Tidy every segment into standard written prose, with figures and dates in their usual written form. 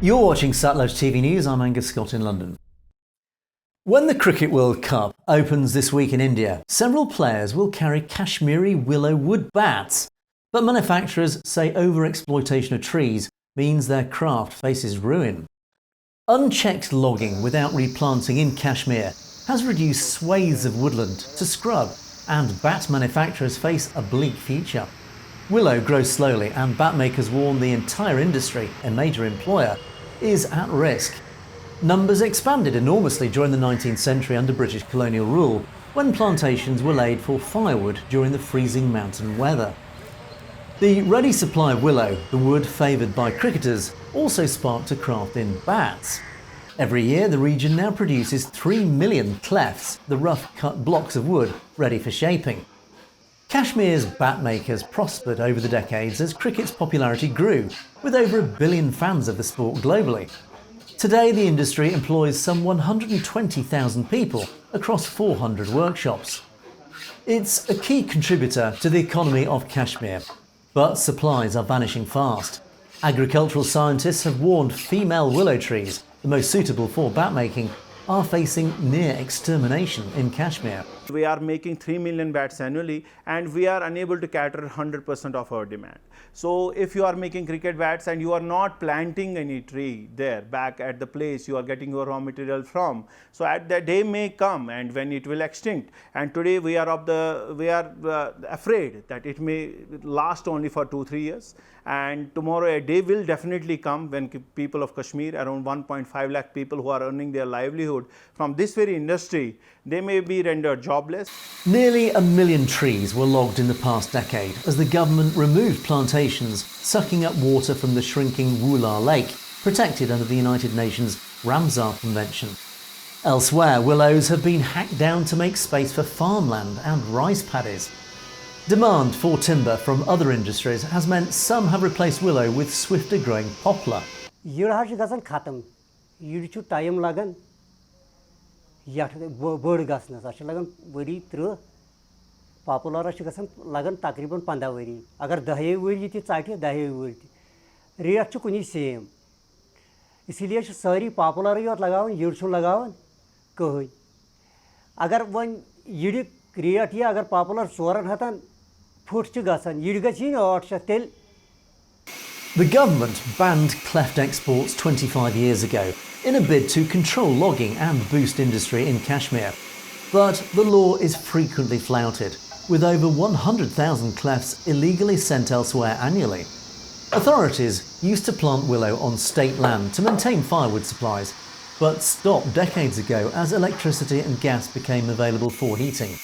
You're watching Satluj TV News, I'm Angus Scott in London. When the Cricket World Cup opens this week in India, several players will carry Kashmiri willow wood bats. But manufacturers say over-exploitation of trees means their craft faces ruin. Unchecked logging without replanting in Kashmir has reduced swathes of woodland to scrub, and bat manufacturers face a bleak future. Willow grows slowly, and bat makers warn the entire industry, a major employer, is at risk. Numbers expanded enormously during the 19th century under British colonial rule, when plantations were laid for firewood during the freezing mountain weather. The ready supply of willow, the wood favoured by cricketers, also sparked a craft in bats. Every year the region now produces 3 million clefts, the rough cut blocks of wood ready for shaping. Kashmir's bat makers prospered over the decades as cricket's popularity grew, with over 1 billion fans of the sport globally. Today the industry employs some 120,000 people across 400 workshops. It's a key contributor to the economy of Kashmir, but supplies are vanishing fast. Agricultural scientists have warned female willow trees, the most suitable for bat making, are facing near extermination in Kashmir. We are making 3 million bats annually, and we are unable to cater 100% of our demand. So if you are making cricket bats and you are not planting any tree there back at the place you are getting your raw material from, so at that day may come and when it will extinct, and today we are afraid that it may last only for 2-3 years, and tomorrow a day will definitely come when people of Kashmir, around 1.5 lakh people who are earning their livelihood from this very industry, they may be rendered jobless. Nearly 1 million trees were logged in the past decade as the government removed plantations sucking up water from the shrinking Willow Lake, protected under the United Nations Ramsar Convention. Elsewhere, willows have been hacked down to make space for farmland and rice paddies. Demand for timber from other industries has meant some have replaced willow with swifter growing poplar. Bird gasness, I shall very true. Popular lagan takriban pandaveri. Agar dahe will it site, dahe will react to Kuni same. Isilia sorry, popular yacht lagavan, you should lagavan, Kohi. Agar one Yidi create agar popular Soran Hatan, put to Gasan, Yidgachin or Shatel. The government banned cleft exports 25 years ago in a bid to control logging and boost industry in Kashmir. But the law is frequently flouted, with over 100,000 clefts illegally sent elsewhere annually. Authorities used to plant willow on state land to maintain firewood supplies, but stopped decades ago as electricity and gas became available for heating.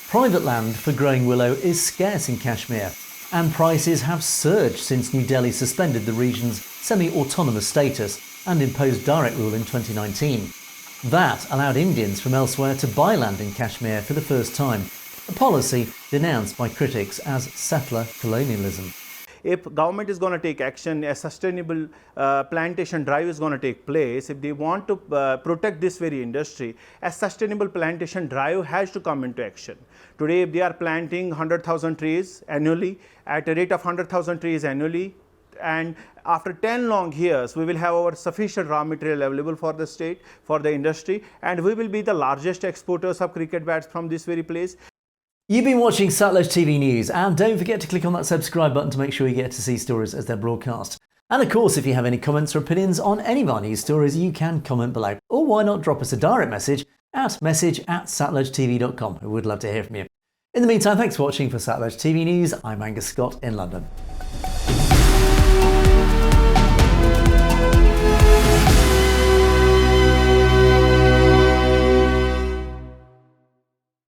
Private land for growing willow is scarce in Kashmir, and prices have surged since New Delhi suspended the region's semi-autonomous status and imposed direct rule in 2019. That allowed Indians from elsewhere to buy land in Kashmir for the first time, a policy denounced by critics as settler colonialism. If government is going to take action, a sustainable plantation drive is going to take place. If they want to protect this very industry, a sustainable plantation drive has to come into action. Today, if they are planting 100,000 trees annually at a rate of 100,000 trees annually, and after 10 long years, we will have our sufficient raw material available for the state, for the industry, and we will be the largest exporters of cricket bats from this very place. You've been watching Satluj TV News, and don't forget to click on that subscribe button to make sure you get to see stories as they're broadcast. And of course, if you have any comments or opinions on any of our news stories, you can comment below. Or why not drop us a direct message at message@satlujtv.com. We would love to hear from you. In the meantime, thanks for watching. For Satluj TV News, I'm Angus Scott in London.